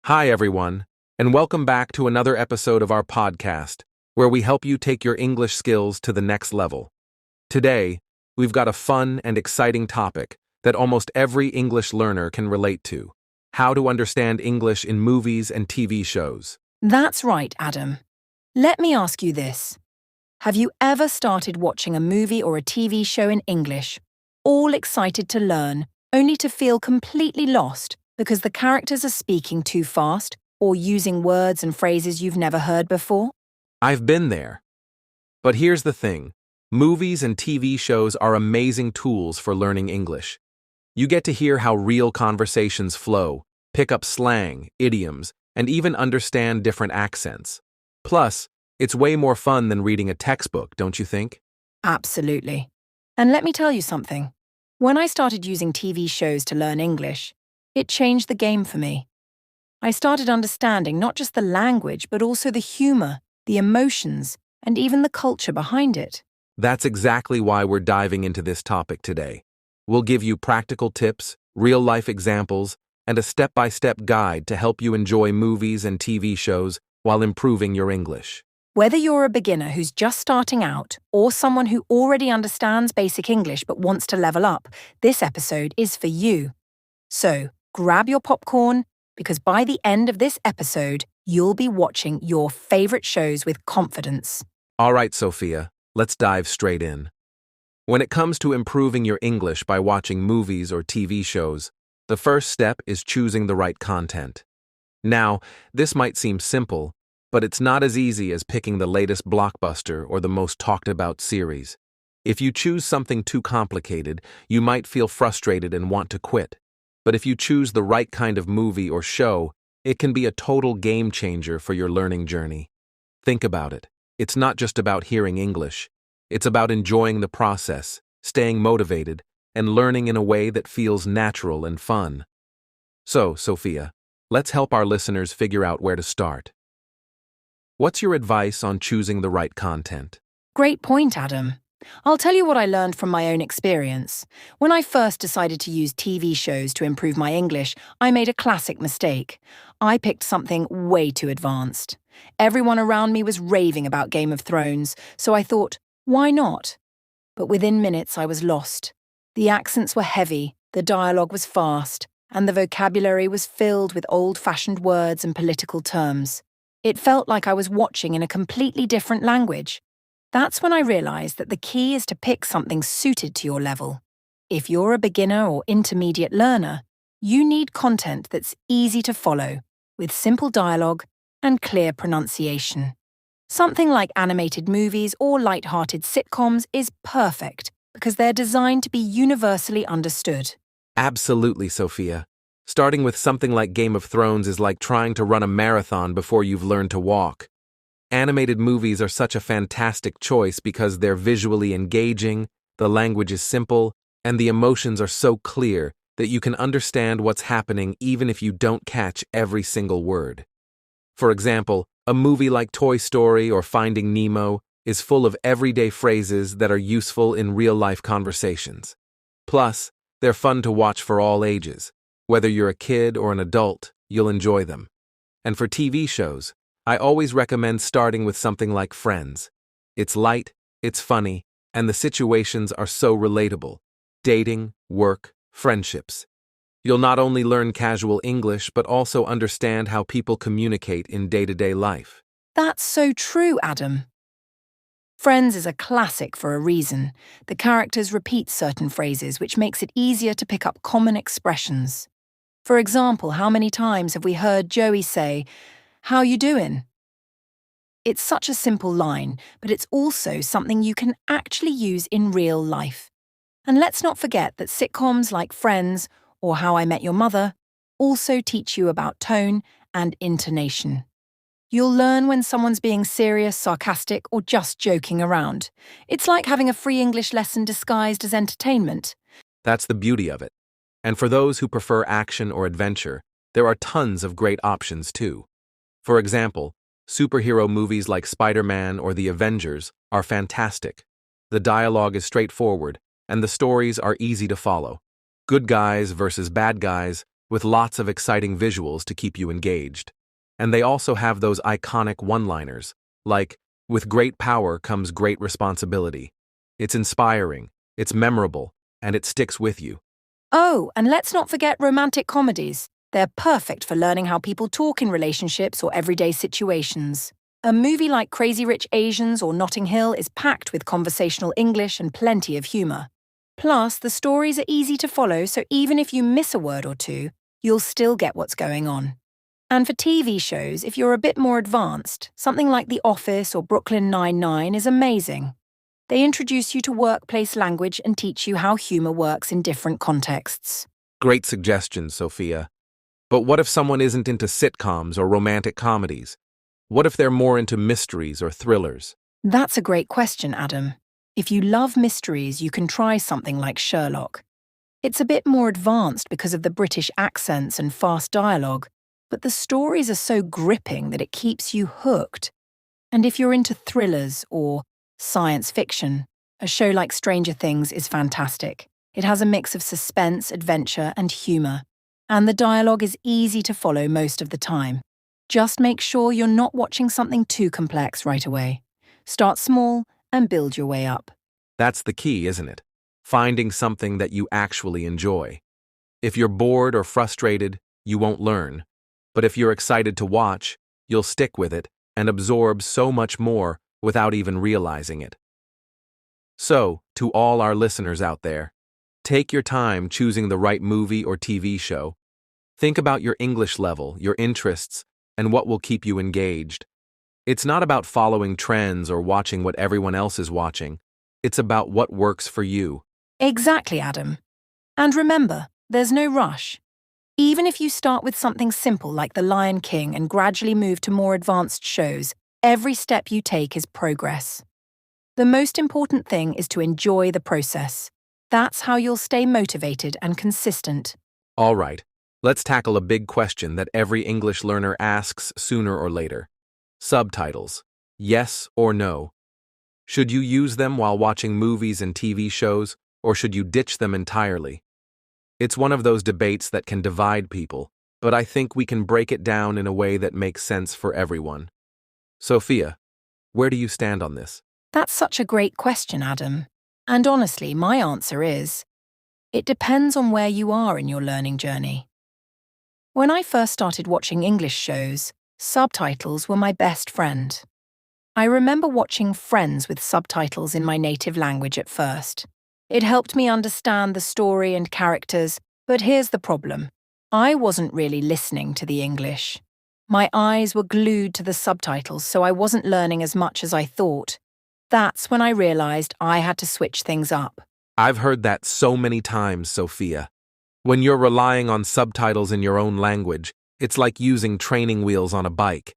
Hi, everyone, and welcome back to another episode of our podcast, where we help you take your English skills to the next level. Today, we've got a fun and exciting topic that almost every English learner can relate to: how to understand English in movies and TV shows. That's right, Adam. Let me ask you this. Have you ever started watching a movie or a TV show in English, all excited to learn, only to feel completely lost because the characters are speaking too fast or using words and phrases you've never heard before? I've been there. But here's the thing: movies and TV shows are amazing tools for learning English. You get to hear how real conversations flow, pick up slang, idioms, and even understand different accents. Plus, it's way more fun than reading a textbook, don't you think? Absolutely. And let me tell you something. When I started using TV shows to learn English, it changed the game for me. I started understanding not just the language, but also the humor, the emotions, and even the culture behind it. That's exactly why we're diving into this topic today. We'll give you practical tips, real-life examples, and a step-by-step guide to help you enjoy movies and TV shows while improving your English. Whether you're a beginner who's just starting out or someone who already understands basic English but wants to level up, this episode is for you. So, grab your popcorn, because by the end of this episode, you'll be watching your favorite shows with confidence. All right, Sophia, let's dive straight in. When it comes to improving your English by watching movies or TV shows, the first step is choosing the right content. Now, this might seem simple, but it's not as easy as picking the latest blockbuster or the most talked-about series. If you choose something too complicated, you might feel frustrated and want to quit. But if you choose the right kind of movie or show, it can be a total game changer for your learning journey. Think about it. It's not just about hearing English. It's about enjoying the process, staying motivated, and learning in a way that feels natural and fun. So, Sophia, let's help our listeners figure out where to start. What's your advice on choosing the right content? Great point, Adam. I'll tell you what I learned from my own experience. When I first decided to use TV shows to improve my English, I made a classic mistake. I picked something way too advanced. Everyone around me was raving about Game of Thrones, so I thought, why not? But within minutes I was lost. The accents were heavy, the dialogue was fast, and the vocabulary was filled with old-fashioned words and political terms. It felt like I was watching in a completely different language. That's when I realized that the key is to pick something suited to your level. If you're a beginner or intermediate learner, you need content that's easy to follow, with simple dialogue and clear pronunciation. Something like animated movies or light-hearted sitcoms is perfect because they're designed to be universally understood. Absolutely, Sophia. Starting with something like Game of Thrones is like trying to run a marathon before you've learned to walk. Animated movies are such a fantastic choice because they're visually engaging, the language is simple, and the emotions are so clear that you can understand what's happening even if you don't catch every single word. For example, a movie like Toy Story or Finding Nemo is full of everyday phrases that are useful in real-life conversations. Plus, they're fun to watch for all ages. Whether you're a kid or an adult, you'll enjoy them. And for TV shows, I always recommend starting with something like Friends. It's light, it's funny, and the situations are so relatable. Dating, work, friendships. You'll not only learn casual English, but also understand how people communicate in day-to-day life. That's so true, Adam. Friends is a classic for a reason. The characters repeat certain phrases, which makes it easier to pick up common expressions. For example, how many times have we heard Joey say, "How you doing?" It's such a simple line, but it's also something you can actually use in real life. And let's not forget that sitcoms like Friends or How I Met Your Mother also teach you about tone and intonation. You'll learn when someone's being serious, sarcastic, or just joking around. It's like having a free English lesson disguised as entertainment. That's the beauty of it. And for those who prefer action or adventure, there are tons of great options too. For example, superhero movies like Spider-Man or The Avengers are fantastic. The dialogue is straightforward, and the stories are easy to follow. Good guys versus bad guys, with lots of exciting visuals to keep you engaged. And they also have those iconic one-liners, like, "With great power comes great responsibility." It's inspiring, it's memorable, and it sticks with you. Oh, and let's not forget romantic comedies. They're perfect for learning how people talk in relationships or everyday situations. A movie like Crazy Rich Asians or Notting Hill is packed with conversational English and plenty of humor. Plus, the stories are easy to follow, so even if you miss a word or two, you'll still get what's going on. And for TV shows, if you're a bit more advanced, something like The Office or Brooklyn Nine-Nine is amazing. They introduce you to workplace language and teach you how humor works in different contexts. Great suggestions, Sophia. But what if someone isn't into sitcoms or romantic comedies? What if they're more into mysteries or thrillers? That's a great question, Adam. If you love mysteries, you can try something like Sherlock. It's a bit more advanced because of the British accents and fast dialogue, but the stories are so gripping that it keeps you hooked. And if you're into thrillers or science fiction, a show like Stranger Things is fantastic. It has a mix of suspense, adventure, and humor, and the dialogue is easy to follow most of the time. Just make sure you're not watching something too complex right away. Start small and build your way up. That's the key, isn't it? Finding something that you actually enjoy. If you're bored or frustrated, you won't learn. But if you're excited to watch, you'll stick with it and absorb so much more without even realizing it. So, to all our listeners out there, take your time choosing the right movie or TV show. Think about your English level, your interests, and what will keep you engaged. It's not about following trends or watching what everyone else is watching. It's about what works for you. Exactly, Adam. And remember, there's no rush. Even if you start with something simple like The Lion King and gradually move to more advanced shows, every step you take is progress. The most important thing is to enjoy the process. That's how you'll stay motivated and consistent. All right, let's tackle a big question that every English learner asks sooner or later. Subtitles. Yes or no? Should you use them while watching movies and TV shows, or should you ditch them entirely? It's one of those debates that can divide people, but I think we can break it down in a way that makes sense for everyone. Sophia, where do you stand on this? That's such a great question, Adam. And honestly, my answer is, it depends on where you are in your learning journey. When I first started watching English shows, subtitles were my best friend. I remember watching Friends with subtitles in my native language at first. It helped me understand the story and characters, but here's the problem. I wasn't really listening to the English. My eyes were glued to the subtitles, so I wasn't learning as much as I thought. That's when I realized I had to switch things up. I've heard that so many times, Sophia. When you're relying on subtitles in your own language, it's like using training wheels on a bike.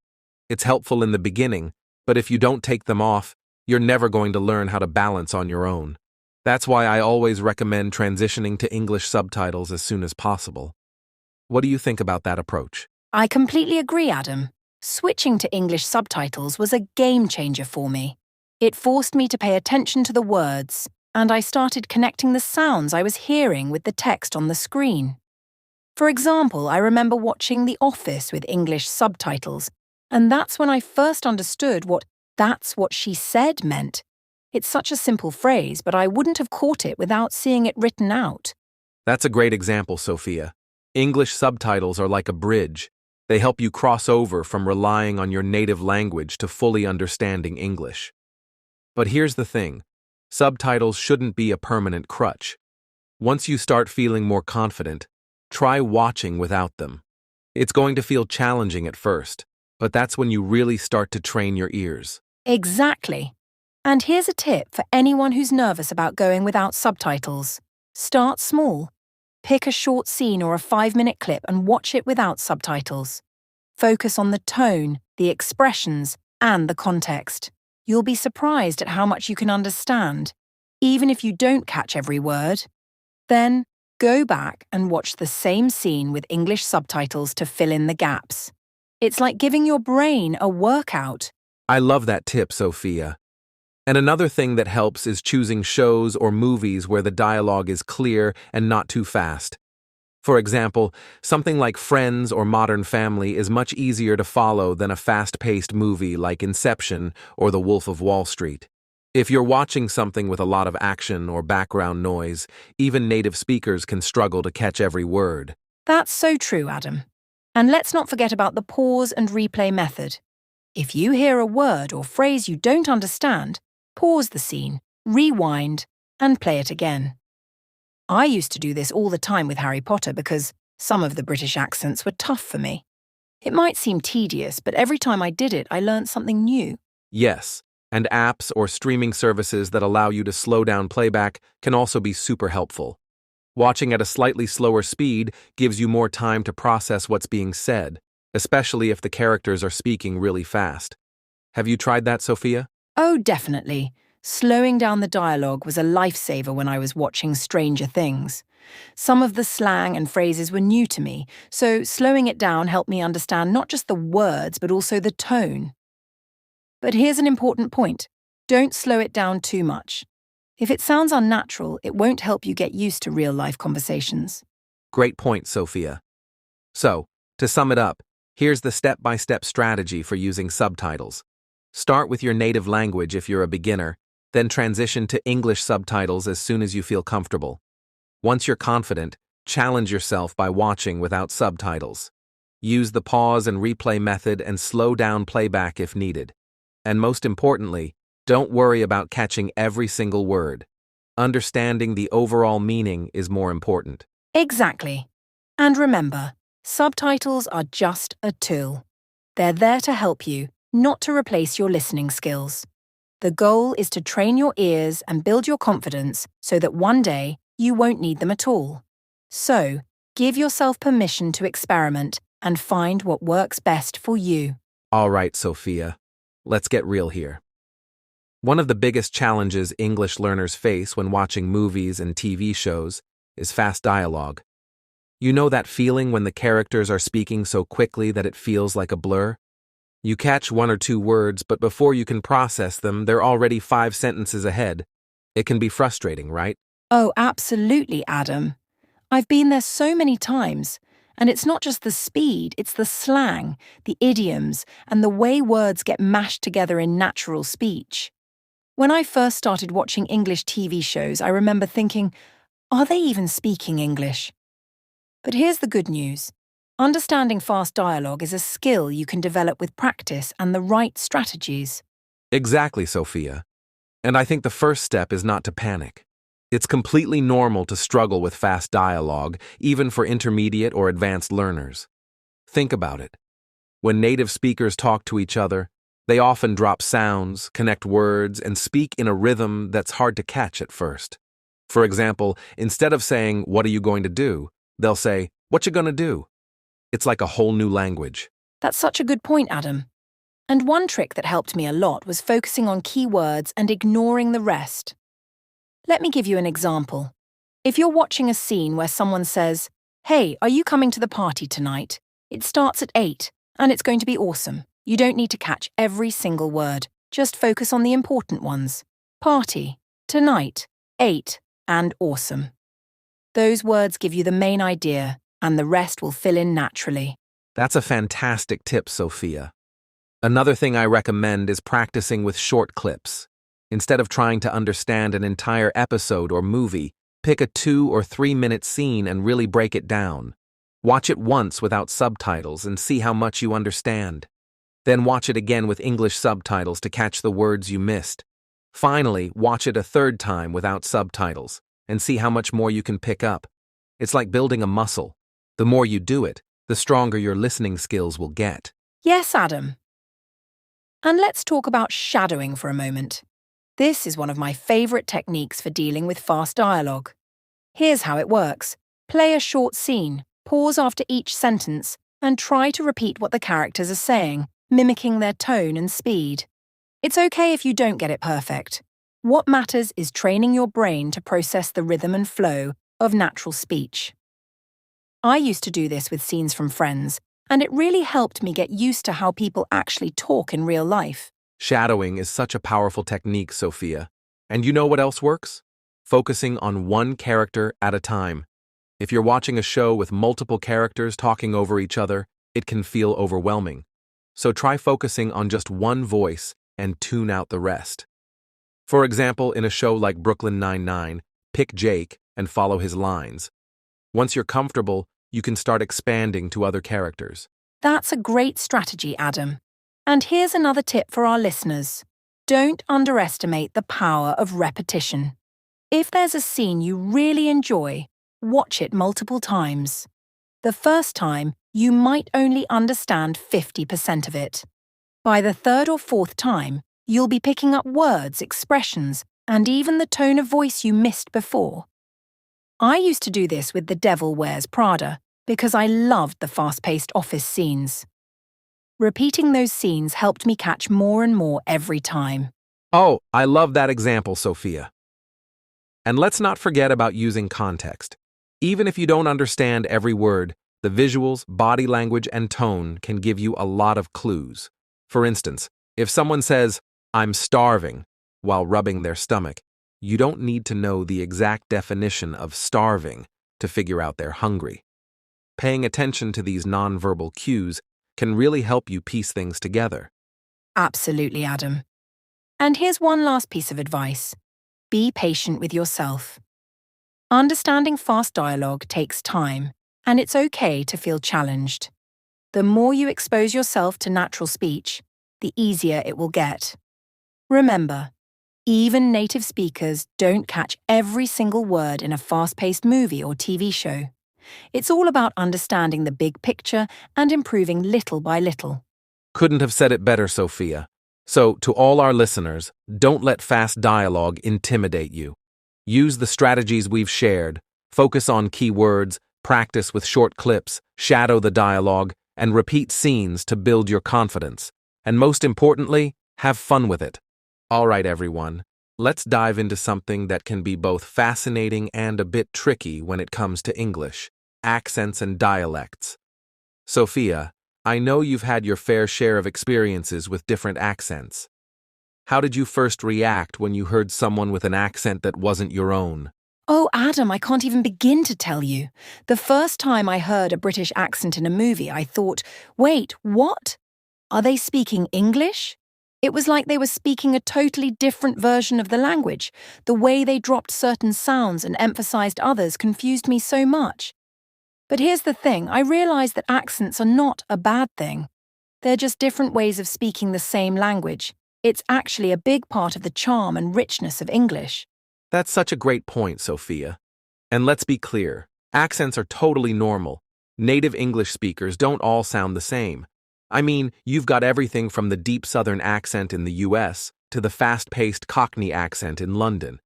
It's helpful in the beginning, but if you don't take them off, you're never going to learn how to balance on your own. That's why I always recommend transitioning to English subtitles as soon as possible. What do you think about that approach? I completely agree, Adam. Switching to English subtitles was a game changer for me. It forced me to pay attention to the words, and I started connecting the sounds I was hearing with the text on the screen. For example, I remember watching The Office with English subtitles, and that's when I first understood what "that's what she said" meant. It's such a simple phrase, but I wouldn't have caught it without seeing it written out. That's a great example, Sophia. English subtitles are like a bridge. They help you cross over from relying on your native language to fully understanding English. But here's the thing. Subtitles shouldn't be a permanent crutch. Once you start feeling more confident, try watching without them. It's going to feel challenging at first, but that's when you really start to train your ears. Exactly. And here's a tip for anyone who's nervous about going without subtitles. Start small. Pick a short scene or a 5-minute clip and watch it without subtitles. Focus on the tone, the expressions, and the context. You'll be surprised at how much you can understand, even if you don't catch every word. Then, go back and watch the same scene with English subtitles to fill in the gaps. It's like giving your brain a workout. I love that tip, Sophia. And another thing that helps is choosing shows or movies where the dialogue is clear and not too fast. For example, something like Friends or Modern Family is much easier to follow than a fast-paced movie like Inception or The Wolf of Wall Street. If you're watching something with a lot of action or background noise, even native speakers can struggle to catch every word. That's so true, Adam. And let's not forget about the pause and replay method. If you hear a word or phrase you don't understand, pause the scene, rewind, and play it again. I used to do this all the time with Harry Potter because some of the British accents were tough for me. It might seem tedious, but every time I did it, I learned something new. Yes, and apps or streaming services that allow you to slow down playback can also be super helpful. Watching at a slightly slower speed gives you more time to process what's being said, especially if the characters are speaking really fast. Have you tried that, Sophia? Oh, definitely. Slowing down the dialogue was a lifesaver when I was watching Stranger Things. Some of the slang and phrases were new to me, so slowing it down helped me understand not just the words but also the tone. But here's an important point. Don't slow it down too much. If it sounds unnatural, it won't help you get used to real-life conversations. Great point, Sophia. So, to sum it up, here's the step-by-step strategy for using subtitles. Start with your native language if you're a beginner, then transition to English subtitles as soon as you feel comfortable. Once you're confident, challenge yourself by watching without subtitles. Use the pause and replay method and slow down playback if needed. And most importantly, don't worry about catching every single word. Understanding the overall meaning is more important. Exactly. And remember, subtitles are just a tool. They're there to help you, not to replace your listening skills. The goal is to train your ears and build your confidence so that one day you won't need them at all. So, give yourself permission to experiment and find what works best for you. All right, Sophia, let's get real here. One of the biggest challenges English learners face when watching movies and TV shows is fast dialogue. You know that feeling when the characters are speaking so quickly that it feels like a blur? You catch one or two words, but before you can process them, they're already 5 sentences ahead. It can be frustrating, right? Oh, absolutely, Adam. I've been there so many times. And it's not just the speed, it's the slang, the idioms, and the way words get mashed together in natural speech. When I first started watching English TV shows, I remember thinking, are they even speaking English? But here's the good news. Understanding fast dialogue is a skill you can develop with practice and the right strategies. Exactly, Sophia. And I think the first step is not to panic. It's completely normal to struggle with fast dialogue, even for intermediate or advanced learners. Think about it. When native speakers talk to each other, they often drop sounds, connect words, and speak in a rhythm that's hard to catch at first. For example, instead of saying, "What are you going to do?" they'll say, "What you gonna do?" It's like a whole new language. That's such a good point, Adam. And one trick that helped me a lot was focusing on key words and ignoring the rest. Let me give you an example. If you're watching a scene where someone says, "Hey, are you coming to the party tonight? It starts at 8, and it's going to be awesome." You don't need to catch every single word. Just focus on the important ones. Party, tonight, 8, and awesome. Those words give you the main idea, and the rest will fill in naturally. That's a fantastic tip, Sophia. Another thing I recommend is practicing with short clips. Instead of trying to understand an entire episode or movie, pick a 2 or 3 minute scene and really break it down. Watch it once without subtitles and see how much you understand. Then watch it again with English subtitles to catch the words you missed. Finally, watch it a third time without subtitles and see how much more you can pick up. It's like building a muscle. The more you do it, the stronger your listening skills will get. Yes, Adam. And let's talk about shadowing for a moment. This is one of my favorite techniques for dealing with fast dialogue. Here's how it works. Play a short scene, pause after each sentence, and try to repeat what the characters are saying, mimicking their tone and speed. It's okay if you don't get it perfect. What matters is training your brain to process the rhythm and flow of natural speech. I used to do this with scenes from Friends, and it really helped me get used to how people actually talk in real life. Shadowing is such a powerful technique, Sophia. And you know what else works? Focusing on one character at a time. If you're watching a show with multiple characters talking over each other, it can feel overwhelming. So try focusing on just one voice and tune out the rest. For example, in a show like Brooklyn Nine-Nine, pick Jake and follow his lines. Once you're comfortable, you can start expanding to other characters. That's a great strategy, Adam. And here's another tip for our listeners. Don't underestimate the power of repetition. If there's a scene you really enjoy, watch it multiple times. The first time, you might only understand 50% of it. By the third or fourth time, you'll be picking up words, expressions, and even the tone of voice you missed before. I used to do this with The Devil Wears Prada because I loved the fast-paced office scenes. Repeating those scenes helped me catch more and more every time. Oh, I love that example, Sophia. And let's not forget about using context. Even if you don't understand every word, the visuals, body language, and tone can give you a lot of clues. For instance, if someone says, "I'm starving," while rubbing their stomach, you don't need to know the exact definition of starving to figure out they're hungry. Paying attention to these nonverbal cues can really help you piece things together. Absolutely, Adam. And here's one last piece of advice. Be patient with yourself. Understanding fast dialogue takes time, and it's okay to feel challenged. The more you expose yourself to natural speech, the easier it will get. Remember, even native speakers don't catch every single word in a fast-paced movie or TV show. It's all about understanding the big picture and improving little by little. Couldn't have said it better, Sophia. So, to all our listeners, don't let fast dialogue intimidate you. Use the strategies we've shared, focus on key words, practice with short clips, shadow the dialogue, and repeat scenes to build your confidence. And most importantly, have fun with it. All right, everyone, let's dive into something that can be both fascinating and a bit tricky when it comes to English: accents and dialects. Sophia, I know you've had your fair share of experiences with different accents. How did you first react when you heard someone with an accent that wasn't your own? Oh, Adam, I can't even begin to tell you. The first time I heard a British accent in a movie, I thought, wait, what? Are they speaking English? It was like they were speaking a totally different version of the language. The way they dropped certain sounds and emphasized others confused me so much. But here's the thing, I realized that accents are not a bad thing. They're just different ways of speaking the same language. It's actually a big part of the charm and richness of English. That's such a great point, Sophia. And let's be clear, accents are totally normal. Native English speakers don't all sound the same. I mean, you've got everything from the deep Southern accent in the US to the fast-paced Cockney accent in London.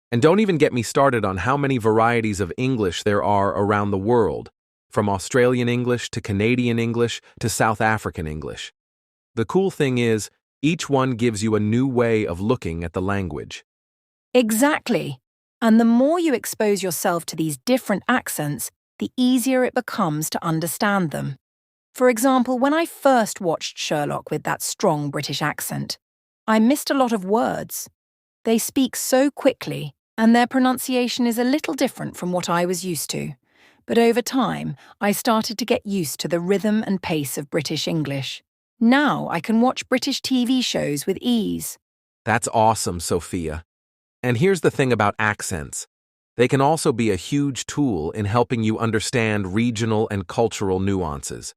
And don't even get me started on how many varieties of English there are around the world, from Australian English to Canadian English to South African English. The cool thing is, each one gives you a new way of looking at the language. Exactly. And the more you expose yourself to these different accents, the easier it becomes to understand them. For example, when I first watched Sherlock with that strong British accent, I missed a lot of words. They speak so quickly, and their pronunciation is a little different from what I was used to. But over time, I started to get used to the rhythm and pace of British English. Now I can watch British TV shows with ease. That's awesome, Sophia. And here's the thing about accents. They can also be a huge tool in helping you understand regional and cultural nuances.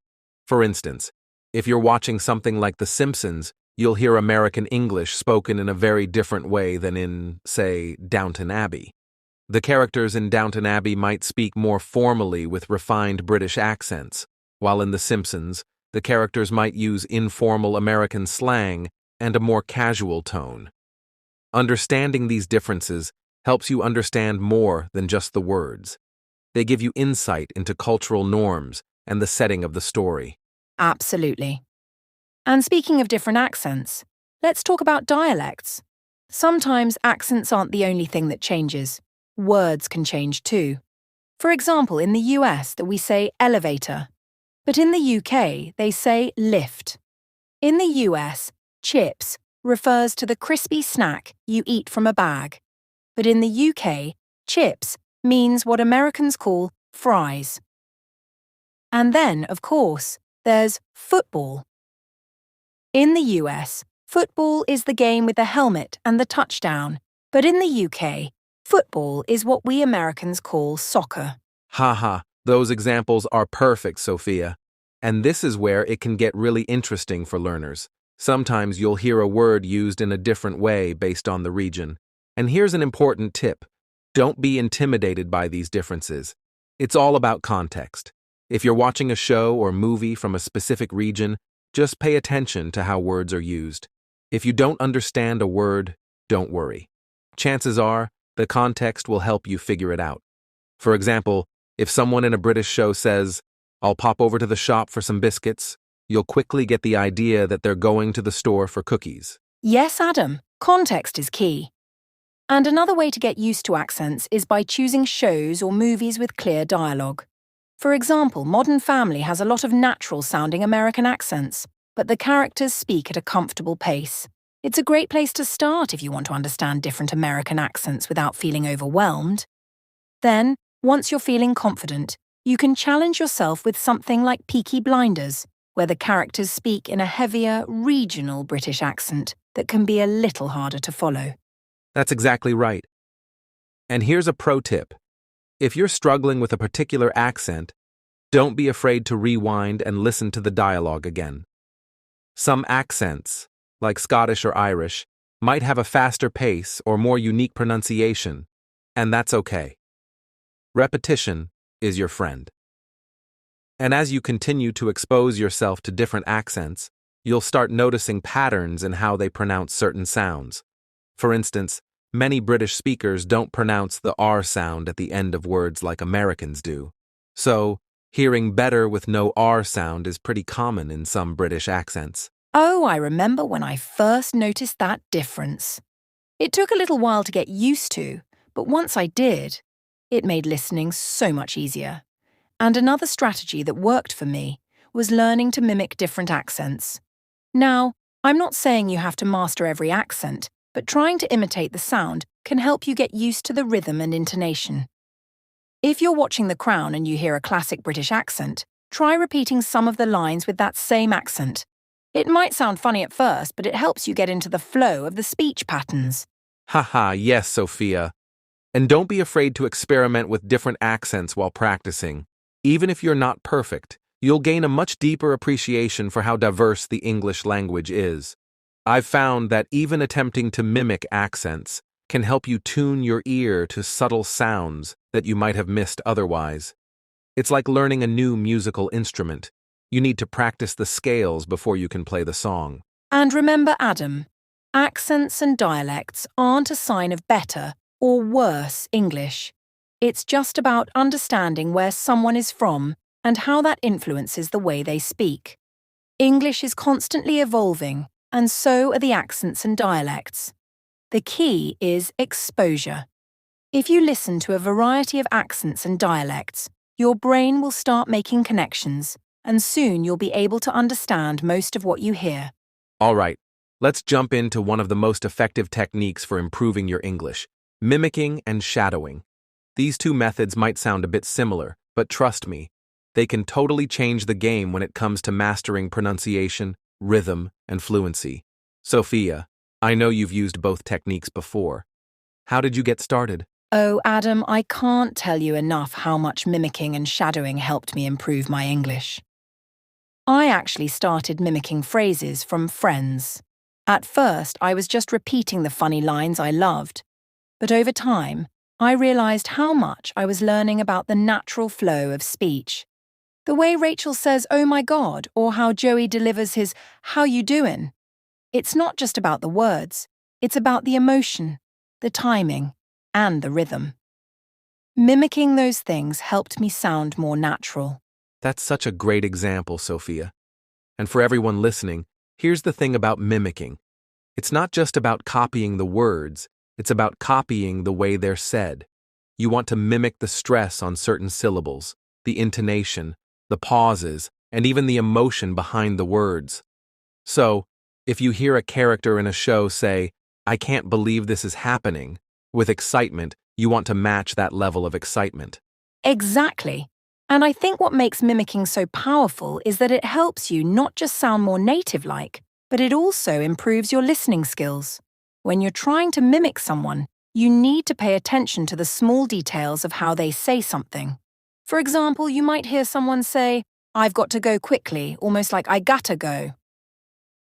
For instance, if you're watching something like The Simpsons, you'll hear American English spoken in a very different way than in, say, Downton Abbey. The characters in Downton Abbey might speak more formally with refined British accents, while in The Simpsons, the characters might use informal American slang and a more casual tone. Understanding these differences helps you understand more than just the words. They give you insight into cultural norms and the setting of the story. Absolutely. And speaking of different accents, let's talk about dialects. Sometimes accents aren't the only thing that changes. Words can change too. For example, in the US, we say elevator, but in the UK, they say lift. In the US, chips refers to the crispy snack you eat from a bag, but in the UK, chips means what Americans call fries. And then, of course, there's football. In the US, football is the game with the helmet and the touchdown, but in the UK, football is what we Americans call soccer. Haha, those examples are perfect, Sophia. And this is where it can get really interesting for learners. Sometimes you'll hear a word used in a different way based on the region. And here's an important tip. Don't be intimidated by these differences. It's all about context. If you're watching a show or movie from a specific region, just pay attention to how words are used. If you don't understand a word, don't worry. Chances are, the context will help you figure it out. For example, if someone in a British show says, "I'll pop over to the shop for some biscuits," you'll quickly get the idea that they're going to the store for cookies. Yes, Adam, context is key. And another way to get used to accents is by choosing shows or movies with clear dialogue. For example, Modern Family has a lot of natural-sounding American accents, but the characters speak at a comfortable pace. It's a great place to start if you want to understand different American accents without feeling overwhelmed. Then, once you're feeling confident, you can challenge yourself with something like Peaky Blinders, where the characters speak in a heavier, regional British accent that can be a little harder to follow. That's exactly right. And here's a pro tip. If you're struggling with a particular accent, don't be afraid to rewind and listen to the dialogue again. Some accents, like Scottish or Irish, might have a faster pace or more unique pronunciation, and that's okay. Repetition is your friend. And as you continue to expose yourself to different accents, you'll start noticing patterns in how they pronounce certain sounds. For instance, many British speakers don't pronounce the R sound at the end of words like Americans do. So, hearing better with no R sound is pretty common in some British accents. Oh, I remember when I first noticed that difference. It took a little while to get used to, but once I did, it made listening so much easier. And another strategy that worked for me was learning to mimic different accents. Now, I'm not saying you have to master every accent, but trying to imitate the sound can help you get used to the rhythm and intonation. If you're watching The Crown and you hear a classic British accent, try repeating some of the lines with that same accent. It might sound funny at first, but it helps you get into the flow of the speech patterns. Haha, yes, Sophia. And don't be afraid to experiment with different accents while practicing. Even if you're not perfect, you'll gain a much deeper appreciation for how diverse the English language is. I've found that even attempting to mimic accents can help you tune your ear to subtle sounds that you might have missed otherwise. It's like learning a new musical instrument. You need to practice the scales before you can play the song. And remember, Adam, accents and dialects aren't a sign of better or worse English. It's just about understanding where someone is from and how that influences the way they speak. English is constantly evolving, and so are the accents and dialects. The key is exposure. If you listen to a variety of accents and dialects, your brain will start making connections, and soon you'll be able to understand most of what you hear. All right, let's jump into one of the most effective techniques for improving your English: mimicking and shadowing. These two methods might sound a bit similar, but trust me, they can totally change the game when it comes to mastering pronunciation, rhythm, and fluency. Sophia, I know you've used both techniques before. How did you get started? Oh, Adam, I can't tell you enough how much mimicking and shadowing helped me improve my English. I actually started mimicking phrases from Friends. At first, I was just repeating the funny lines I loved. But over time, I realized how much I was learning about the natural flow of speech. The way Rachel says, "Oh my God," or how Joey delivers his "How you doin'?" It's not just about the words, it's about the emotion, the timing, and the rhythm. Mimicking those things helped me sound more natural. That's such a great example, Sophia. And for everyone listening, here's the thing about mimicking. It's not just about copying the words, it's about copying the way they're said. You want to mimic the stress on certain syllables, the intonation, the pauses, and even the emotion behind the words. So, if you hear a character in a show say, "I can't believe this is happening," with excitement, you want to match that level of excitement. Exactly. And I think what makes mimicking so powerful is that it helps you not just sound more native-like, but it also improves your listening skills. When you're trying to mimic someone, you need to pay attention to the small details of how they say something. For example, you might hear someone say, "I've got to go quickly," almost like "I gotta go."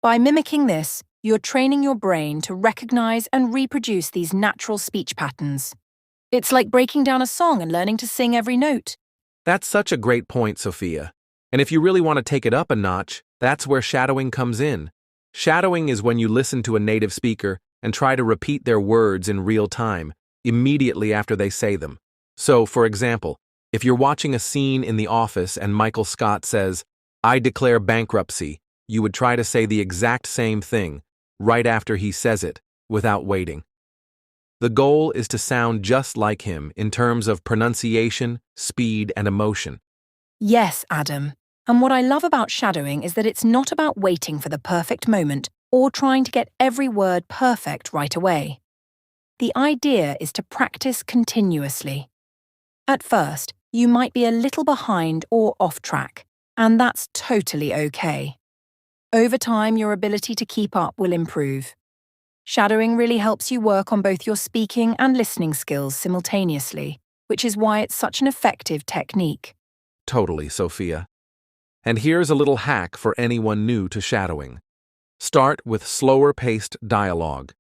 By mimicking this, you're training your brain to recognize and reproduce these natural speech patterns. It's like breaking down a song and learning to sing every note. That's such a great point, Sophia. And if you really want to take it up a notch, that's where shadowing comes in. Shadowing is when you listen to a native speaker and try to repeat their words in real time, immediately after they say them. So, for example, if you're watching a scene in the office and Michael Scott says, "I declare bankruptcy," you would try to say the exact same thing right after he says it, without waiting. The goal is to sound just like him in terms of pronunciation, speed, and emotion. Yes, Adam. And what I love about shadowing is that it's not about waiting for the perfect moment or trying to get every word perfect right away. The idea is to practice continuously. At first, you might be a little behind or off track, and that's totally okay. Over time, your ability to keep up will improve. Shadowing really helps you work on both your speaking and listening skills simultaneously, which is why it's such an effective technique. Totally, Sophia. And here's a little hack for anyone new to shadowing. Start with slower-paced dialogue.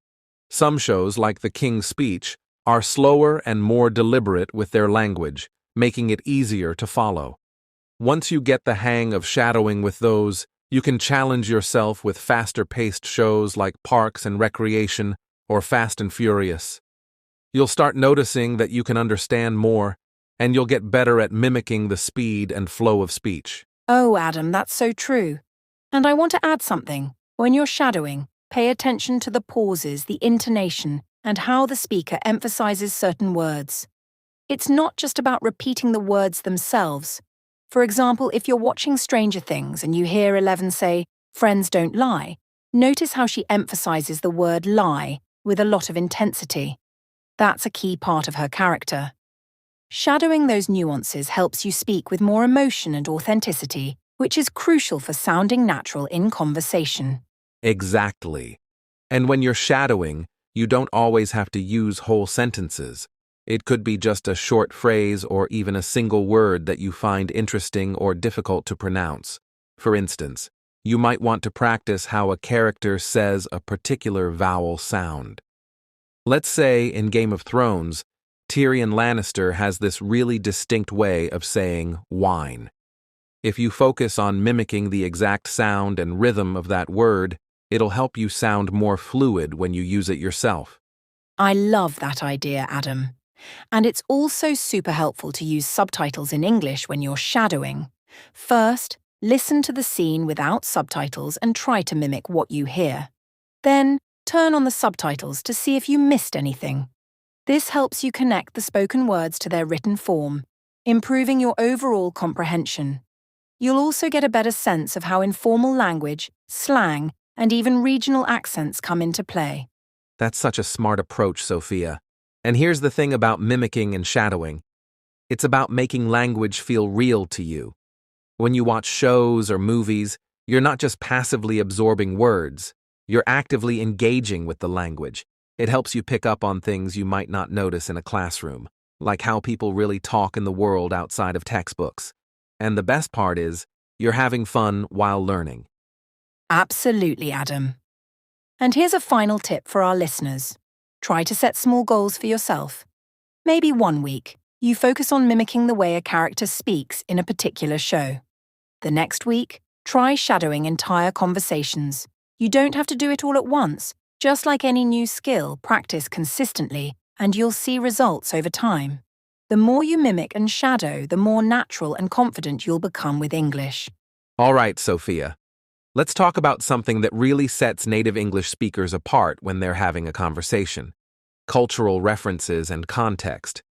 Some shows, like The King's Speech, are slower and more deliberate with their language, making it easier to follow. Once you get the hang of shadowing with those, you can challenge yourself with faster-paced shows like Parks and Recreation or Fast and Furious. You'll start noticing that you can understand more, and you'll get better at mimicking the speed and flow of speech. Oh, Adam, that's so true. And I want to add something. When you're shadowing, pay attention to the pauses, the intonation, and how the speaker emphasizes certain words. It's not just about repeating the words themselves. For example, if you're watching Stranger Things and you hear Eleven say, "Friends don't lie," notice how she emphasizes the word lie with a lot of intensity. That's a key part of her character. Shadowing those nuances helps you speak with more emotion and authenticity, which is crucial for sounding natural in conversation. Exactly. And when you're shadowing, you don't always have to use whole sentences. It could be just a short phrase or even a single word that you find interesting or difficult to pronounce. For instance, you might want to practice how a character says a particular vowel sound. Let's say in Game of Thrones, Tyrion Lannister has this really distinct way of saying wine. If you focus on mimicking the exact sound and rhythm of that word, it'll help you sound more fluid when you use it yourself. I love that idea, Adam. And it's also super helpful to use subtitles in English when you're shadowing. First, listen to the scene without subtitles and try to mimic what you hear. Then, turn on the subtitles to see if you missed anything. This helps you connect the spoken words to their written form, improving your overall comprehension. You'll also get a better sense of how informal language, slang, and even regional accents come into play. That's such a smart approach, Sophia. And here's the thing about mimicking and shadowing. It's about making language feel real to you. When you watch shows or movies, you're not just passively absorbing words, you're actively engaging with the language. It helps you pick up on things you might not notice in a classroom, like how people really talk in the world outside of textbooks. And the best part is, you're having fun while learning. Absolutely, Adam. And here's a final tip for our listeners. Try to set small goals for yourself. Maybe one week, you focus on mimicking the way a character speaks in a particular show. The next week, try shadowing entire conversations. You don't have to do it all at once. Just like any new skill, practice consistently, and you'll see results over time. The more you mimic and shadow, the more natural and confident you'll become with English. All right, Sophia. Let's talk about something that really sets native English speakers apart when they're having a conversation: cultural references and context.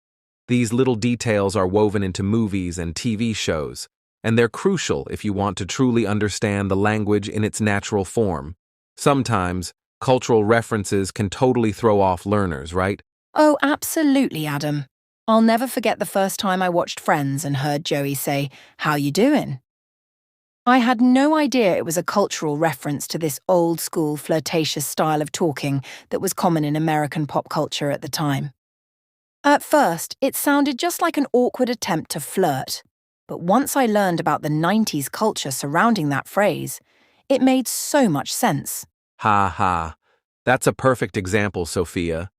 These little details are woven into movies and TV shows, and they're crucial if you want to truly understand the language in its natural form. Sometimes, cultural references can totally throw off learners, right? Oh, absolutely, Adam. I'll never forget the first time I watched Friends and heard Joey say, "How you doing?" I had no idea it was a cultural reference to this old-school flirtatious style of talking that was common in American pop culture at the time. At first, it sounded just like an awkward attempt to flirt, but once I learned about the 90s culture surrounding that phrase, it made so much sense. Ha ha. That's a perfect example, Sophia.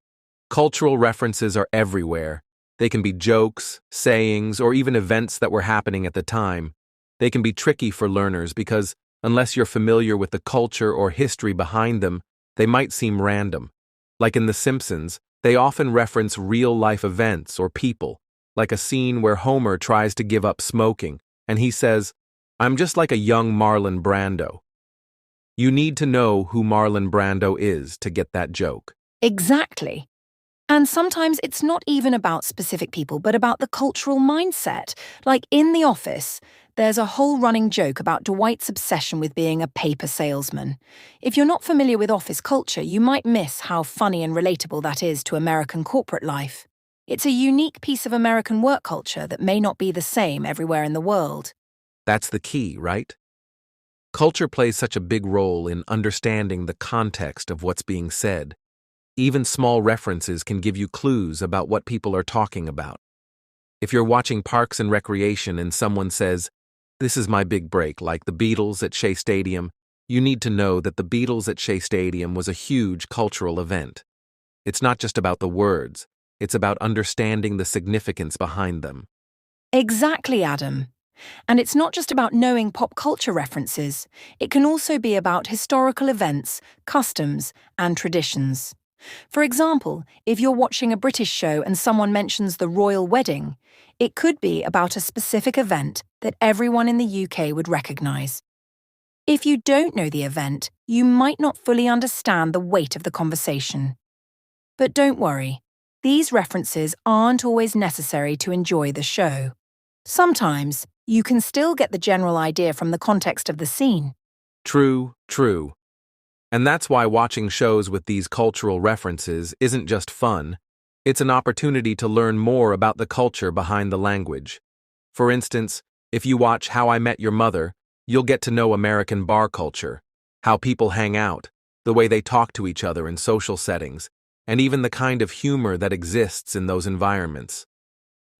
Cultural references are everywhere. They can be jokes, sayings, or even events that were happening at the time. They can be tricky for learners because, unless you're familiar with the culture or history behind them, they might seem random. Like in The Simpsons, they often reference real-life events or people, like a scene where Homer tries to give up smoking, and he says, "I'm just like a young Marlon Brando." You need to know who Marlon Brando is to get that joke. Exactly. And sometimes it's not even about specific people, but about the cultural mindset. Like in The Office, there's a whole running joke about Dwight's obsession with being a paper salesman. If you're not familiar with office culture, you might miss how funny and relatable that is to American corporate life. It's a unique piece of American work culture that may not be the same everywhere in the world. That's the key, right? Culture plays such a big role in understanding the context of what's being said. Even small references can give you clues about what people are talking about. If you're watching Parks and Recreation and someone says, "This is my big break," like the Beatles at Shea Stadium, you need to know that the Beatles at Shea Stadium was a huge cultural event. It's not just about the words, it's about understanding the significance behind them. Exactly, Adam. And it's not just about knowing pop culture references. It can also be about historical events, customs, and traditions. For example, if you're watching a British show and someone mentions the royal wedding, it could be about a specific event that everyone in the UK would recognise. If you don't know the event, you might not fully understand the weight of the conversation. But don't worry, these references aren't always necessary to enjoy the show. Sometimes, you can still get the general idea from the context of the scene. True, true. And that's why watching shows with these cultural references isn't just fun, it's an opportunity to learn more about the culture behind the language. For instance, if you watch How I Met Your Mother, you'll get to know American bar culture, how people hang out, the way they talk to each other in social settings, and even the kind of humor that exists in those environments.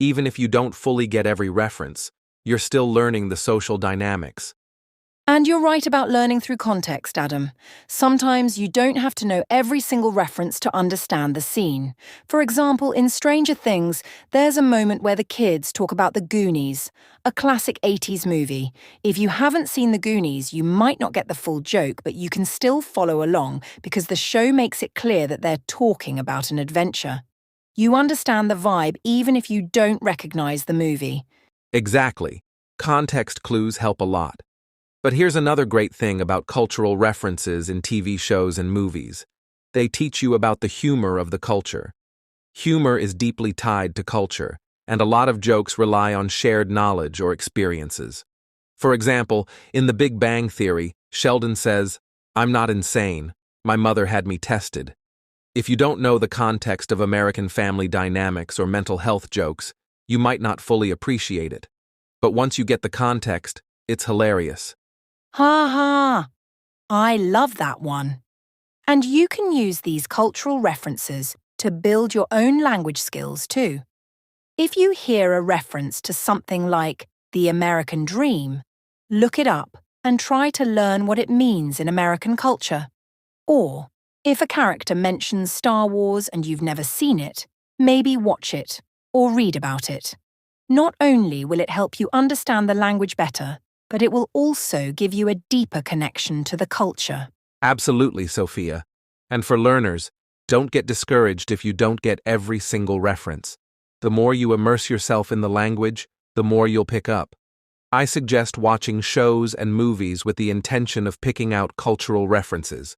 Even if you don't fully get every reference, you're still learning the social dynamics. And you're right about learning through context, Adam. Sometimes you don't have to know every single reference to understand the scene. For example, in Stranger Things, there's a moment where the kids talk about the Goonies, a classic 80s movie. If you haven't seen the Goonies, you might not get the full joke, but you can still follow along because the show makes it clear that they're talking about an adventure. You understand the vibe even if you don't recognize the movie. Exactly. Context clues help a lot. But here's another great thing about cultural references in TV shows and movies. They teach you about the humor of the culture. Humor is deeply tied to culture, and a lot of jokes rely on shared knowledge or experiences. For example, in The Big Bang Theory, Sheldon says, "I'm not insane. My mother had me tested." If you don't know the context of American family dynamics or mental health jokes, you might not fully appreciate it. But once you get the context, it's hilarious. Ha ha! I love that one. And you can use these cultural references to build your own language skills too. If you hear a reference to something like the American dream, look it up and try to learn what it means in American culture. Or, if a character mentions Star Wars and you've never seen it, maybe watch it or read about it. Not only will it help you understand the language better, but it will also give you a deeper connection to the culture. Absolutely, Sophia. And for learners, don't get discouraged if you don't get every single reference. The more you immerse yourself in the language, the more you'll pick up. I suggest watching shows and movies with the intention of picking out cultural references.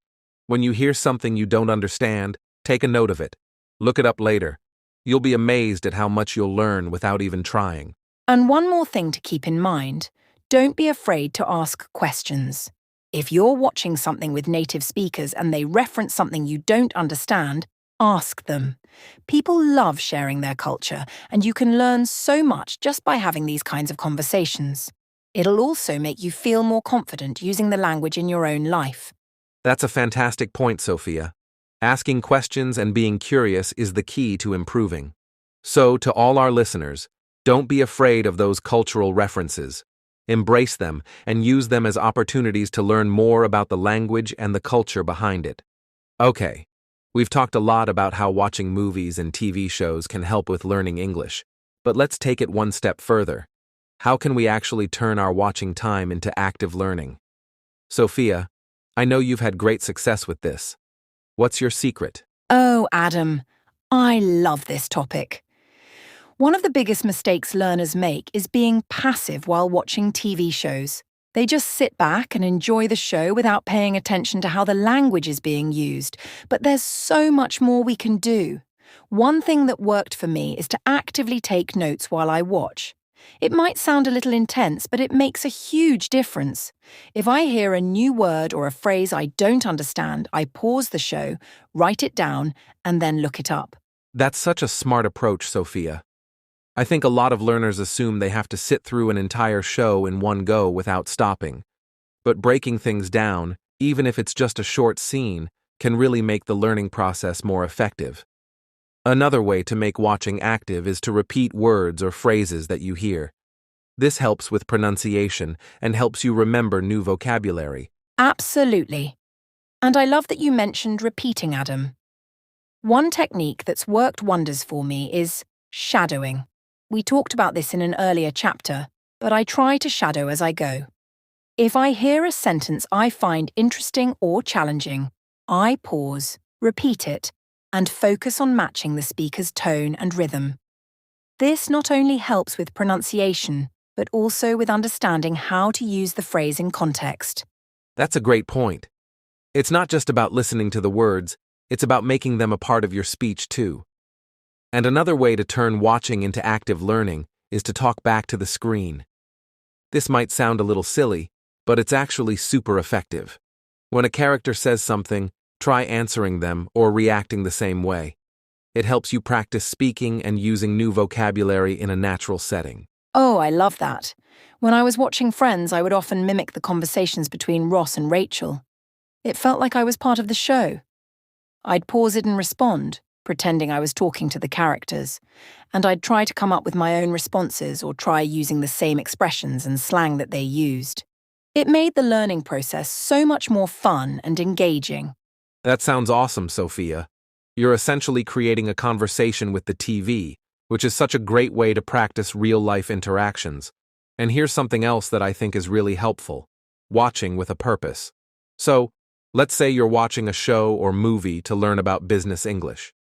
When you hear something you don't understand, take a note of it. Look it up later. You'll be amazed at how much you'll learn without even trying. And one more thing to keep in mind, don't be afraid to ask questions. If you're watching something with native speakers and they reference something you don't understand, ask them. People love sharing their culture, and you can learn so much just by having these kinds of conversations. It'll also make you feel more confident using the language in your own life. That's a fantastic point, Sophia. Asking questions and being curious is the key to improving. So, to all our listeners, don't be afraid of those cultural references. Embrace them and use them as opportunities to learn more about the language and the culture behind it. Okay, we've talked a lot about how watching movies and TV shows can help with learning English, but let's take it one step further. How can we actually turn our watching time into active learning? Sophia, I know you've had great success with this. What's your secret? Oh, Adam, I love this topic. One of the biggest mistakes learners make is being passive while watching TV shows. They just sit back and enjoy the show without paying attention to how the language is being used. But there's so much more we can do. One thing that worked for me is to actively take notes while I watch. It might sound a little intense, but it makes a huge difference. If I hear a new word or a phrase I don't understand, I pause the show, write it down, and then look it up. That's such a smart approach, Sophia. I think a lot of learners assume they have to sit through an entire show in one go without stopping. But breaking things down, even if it's just a short scene, can really make the learning process more effective. Another way to make watching active is to repeat words or phrases that you hear. This helps with pronunciation and helps you remember new vocabulary. Absolutely. And I love that you mentioned repeating, Adam. One technique that's worked wonders for me is shadowing. We talked about this in an earlier chapter, but I try to shadow as I go. If I hear a sentence I find interesting or challenging, I pause, repeat it, and focus on matching the speaker's tone and rhythm. This not only helps with pronunciation, but also with understanding how to use the phrase in context. That's a great point. It's not just about listening to the words, it's about making them a part of your speech too. And another way to turn watching into active learning is to talk back to the screen. This might sound a little silly, but it's actually super effective. When a character says something, try answering them or reacting the same way. It helps you practice speaking and using new vocabulary in a natural setting. Oh, I love that. When I was watching Friends, I would often mimic the conversations between Ross and Rachel. It felt like I was part of the show. I'd pause it and respond, pretending I was talking to the characters, and I'd try to come up with my own responses or try using the same expressions and slang that they used. It made the learning process so much more fun and engaging. That sounds awesome, Sophia. You're essentially creating a conversation with the TV, which is such a great way to practice real-life interactions. And here's something else that I think is really helpful: watching with a purpose. So, let's say you're watching a show or movie to learn about business English.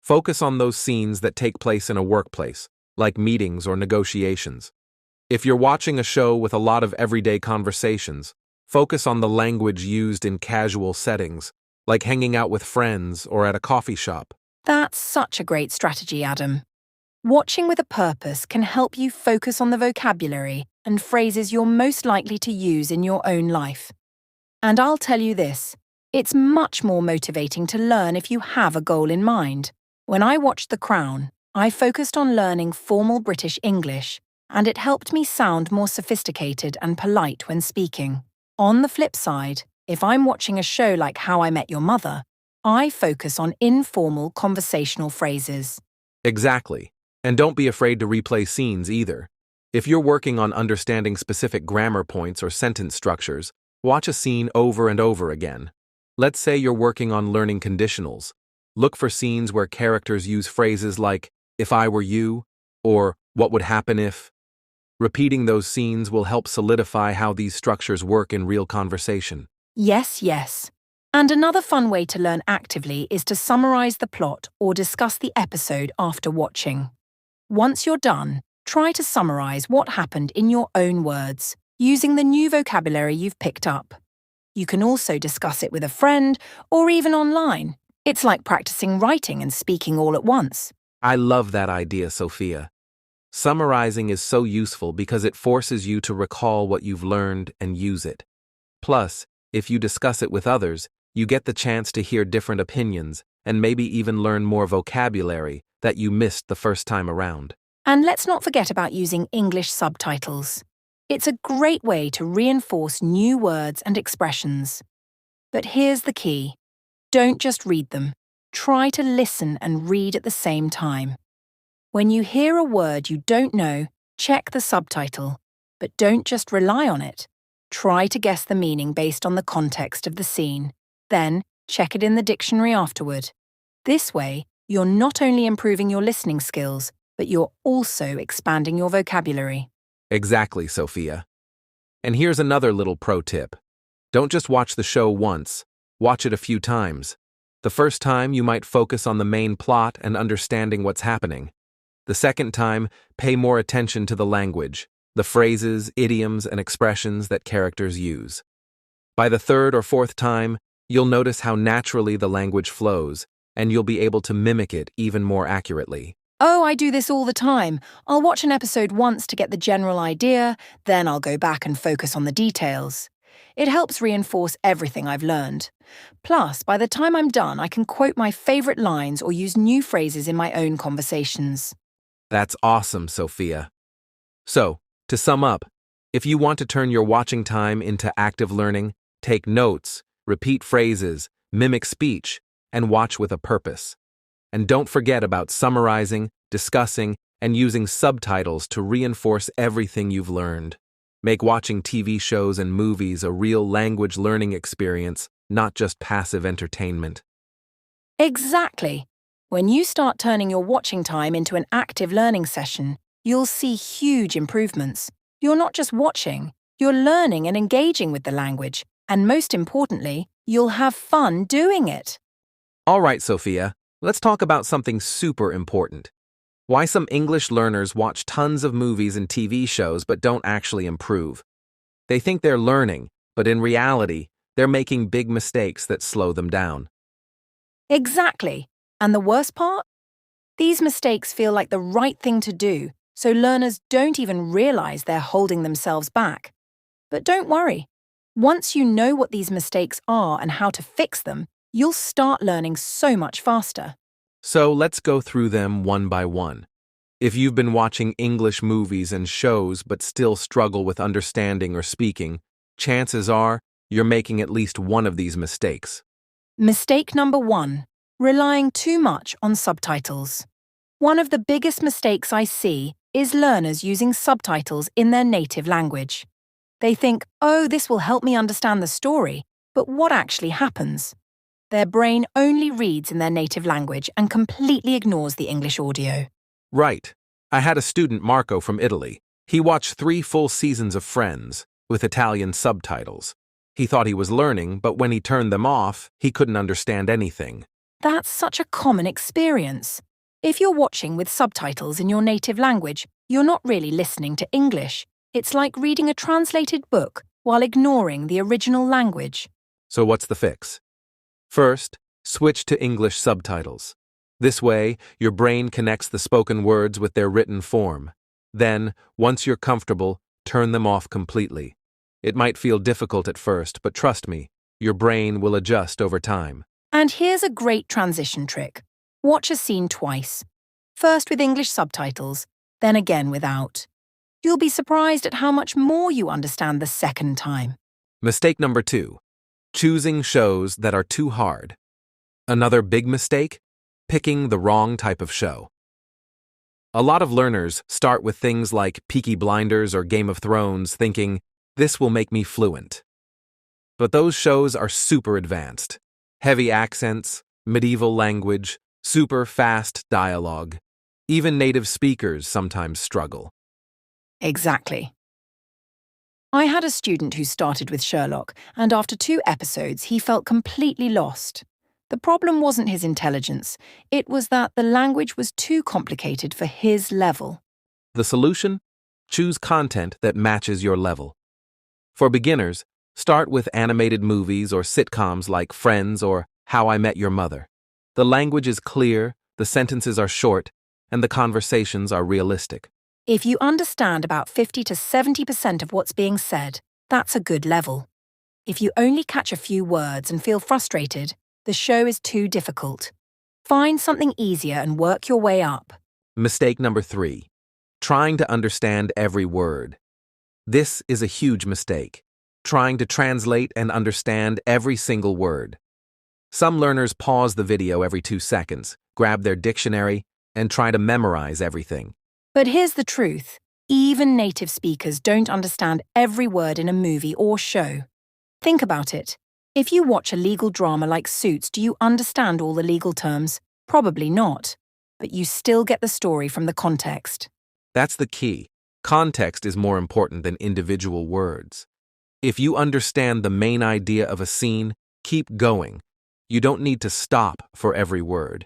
Focus on those scenes that take place in a workplace, like meetings or negotiations. If you're watching a show with a lot of everyday conversations, focus on the language used in casual settings, like hanging out with friends or at a coffee shop. That's such a great strategy, Adam. Watching with a purpose can help you focus on the vocabulary and phrases you're most likely to use in your own life. And I'll tell you this, it's much more motivating to learn if you have a goal in mind. When I watched The Crown, I focused on learning formal British English, and it helped me sound more sophisticated and polite when speaking. On the flip side, if I'm watching a show like How I Met Your Mother, I focus on informal conversational phrases. Exactly. And don't be afraid to replay scenes either. If you're working on understanding specific grammar points or sentence structures, watch a scene over and over again. Let's say you're working on learning conditionals. Look for scenes where characters use phrases like, "if I were you," or "what would happen if." Repeating those scenes will help solidify how these structures work in real conversation. Yes. And another fun way to learn actively is to summarize the plot or discuss the episode after watching. Once you're done, try to summarize what happened in your own words, using the new vocabulary you've picked up. You can also discuss it with a friend or even online. It's like practicing writing and speaking all at once. I love that idea, Sophia. Summarizing is so useful because it forces you to recall what you've learned and use it. Plus, if you discuss it with others, you get the chance to hear different opinions and maybe even learn more vocabulary that you missed the first time around. And let's not forget about using English subtitles. It's a great way to reinforce new words and expressions. But here's the key. Don't just read them. Try to listen and read at the same time. When you hear a word you don't know, check the subtitle. But don't just rely on it. Try to guess the meaning based on the context of the scene. Then, check it in the dictionary afterward. This way, you're not only improving your listening skills, but you're also expanding your vocabulary. Exactly, Sophia. And here's another little pro tip. Don't just watch the show once, watch it a few times. The first time, you might focus on the main plot and understanding what's happening. The second time, pay more attention to the language, the phrases, idioms, and expressions that characters use. By the third or fourth time, you'll notice how naturally the language flows, and you'll be able to mimic it even more accurately. Oh, I do this all the time. I'll watch an episode once to get the general idea, then I'll go back and focus on the details. It helps reinforce everything I've learned. Plus, by the time I'm done, I can quote my favorite lines or use new phrases in my own conversations. That's awesome, Sophia. So, to sum up, if you want to turn your watching time into active learning, take notes, repeat phrases, mimic speech, and watch with a purpose. And don't forget about summarizing, discussing, and using subtitles to reinforce everything you've learned. Make watching TV shows and movies a real language learning experience, not just passive entertainment. Exactly. When you start turning your watching time into an active learning session, you'll see huge improvements. You're not just watching, you're learning and engaging with the language, and most importantly, you'll have fun doing it. All right, Sophia, let's talk about something super important. Why some English learners watch tons of movies and TV shows but don't actually improve. They think they're learning, but in reality, they're making big mistakes that slow them down. Exactly. And the worst part? These mistakes feel like the right thing to do, so learners don't even realize they're holding themselves back. But don't worry. Once you know what these mistakes are and how to fix them, you'll start learning so much faster. So let's go through them one by one. If you've been watching English movies and shows but still struggle with understanding or speaking, chances are you're making at least one of these mistakes. Mistake number 1. Relying too much on subtitles. One of the biggest mistakes I see is learners using subtitles in their native language. They think, oh, this will help me understand the story, but what actually happens? Their brain only reads in their native language and completely ignores the English audio. Right. I had a student, Marco, from Italy. He watched 3 full seasons of Friends, with Italian subtitles. He thought he was learning, but when he turned them off, he couldn't understand anything. That's such a common experience. If you're watching with subtitles in your native language, you're not really listening to English. It's like reading a translated book while ignoring the original language. So what's the fix? First, switch to English subtitles. This way, your brain connects the spoken words with their written form. Then, once you're comfortable, turn them off completely. It might feel difficult at first, but trust me, your brain will adjust over time. And here's a great transition trick. Watch a scene twice. First with English subtitles, then again without. You'll be surprised at how much more you understand the second time. Mistake number 2. Choosing shows that are too hard. Another big mistake? Picking the wrong type of show. A lot of learners start with things like Peaky Blinders or Game of Thrones thinking, this will make me fluent. But those shows are super advanced. Heavy accents, medieval language, super fast dialogue. Even native speakers sometimes struggle. Exactly. I had a student who started with Sherlock, and after 2 episodes, he felt completely lost. The problem wasn't his intelligence, it was that the language was too complicated for his level. The solution? Choose content that matches your level. For beginners, start with animated movies or sitcoms like Friends or How I Met Your Mother. The language is clear, the sentences are short, and the conversations are realistic. If you understand about 50 to 70% of what's being said, that's a good level. If you only catch a few words and feel frustrated, the show is too difficult. Find something easier and work your way up. Mistake number 3. Trying to understand every word. This is a huge mistake. Trying to translate and understand every single word. Some learners pause the video every 2 seconds, grab their dictionary, and try to memorize everything. But here's the truth. Even native speakers don't understand every word in a movie or show. Think about it. If you watch a legal drama like Suits, do you understand all the legal terms? Probably not. But you still get the story from the context. That's the key. Context is more important than individual words. If you understand the main idea of a scene, keep going. You don't need to stop for every word.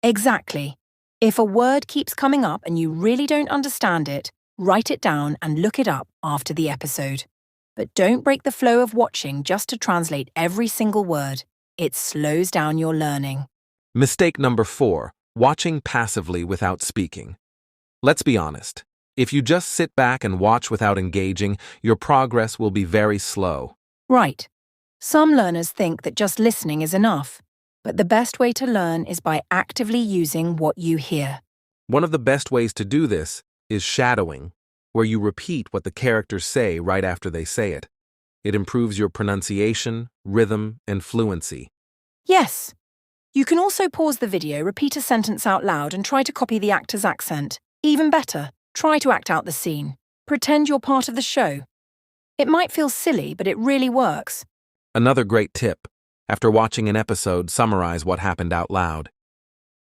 Exactly. If a word keeps coming up and you really don't understand it, write it down and look it up after the episode. But don't break the flow of watching just to translate every single word. It slows down your learning. Mistake number 4. Watching passively without speaking. Let's be honest. If you just sit back and watch without engaging, your progress will be very slow. Right. Some learners think that just listening is enough, but the best way to learn is by actively using what you hear. One of the best ways to do this is shadowing, where you repeat what the characters say right after they say it. It improves your pronunciation, rhythm, and fluency. Yes. You can also pause the video, repeat a sentence out loud, and try to copy the actor's accent. Even better, try to act out the scene. Pretend you're part of the show. It might feel silly, but it really works. Another great tip. After watching an episode, summarize what happened out loud.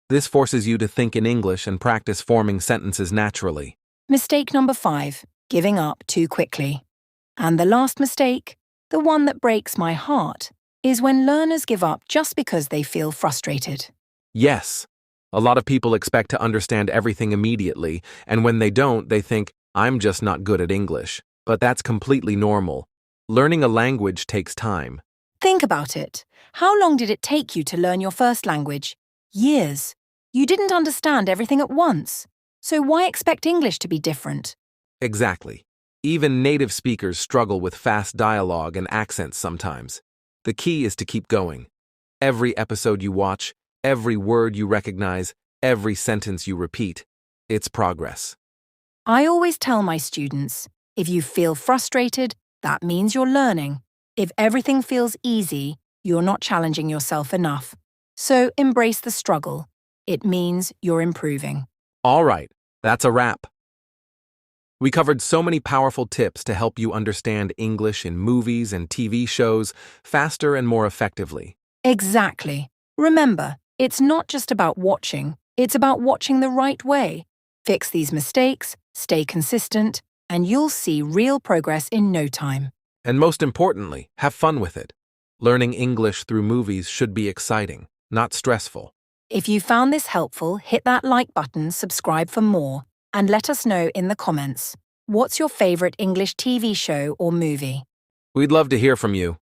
This forces you to think in English and practice forming sentences naturally. Mistake number 5, giving up too quickly. And the last mistake, the one that breaks my heart, is when learners give up just because they feel frustrated. Yes, a lot of people expect to understand everything immediately, and when they don't, they think, I'm just not good at English. But that's completely normal. Learning a language takes time. Think about it. How long did it take you to learn your first language? Years. You didn't understand everything at once. So why expect English to be different? Exactly. Even native speakers struggle with fast dialogue and accents sometimes. The key is to keep going. Every episode you watch, every word you recognize, every sentence you repeat, it's progress. I always tell my students, if you feel frustrated, that means you're learning. If everything feels easy, you're not challenging yourself enough. So embrace the struggle. It means you're improving. All right, that's a wrap. We covered so many powerful tips to help you understand English in movies and TV shows faster and more effectively. Exactly. Remember, it's not just about watching, it's about watching the right way. Fix these mistakes, stay consistent, and you'll see real progress in no time. And most importantly, have fun with it. Learning English through movies should be exciting, not stressful. If you found this helpful, hit that like button, subscribe for more, and let us know in the comments. What's your favorite English TV show or movie? We'd love to hear from you.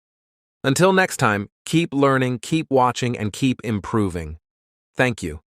Until next time, keep learning, keep watching, and keep improving. Thank you.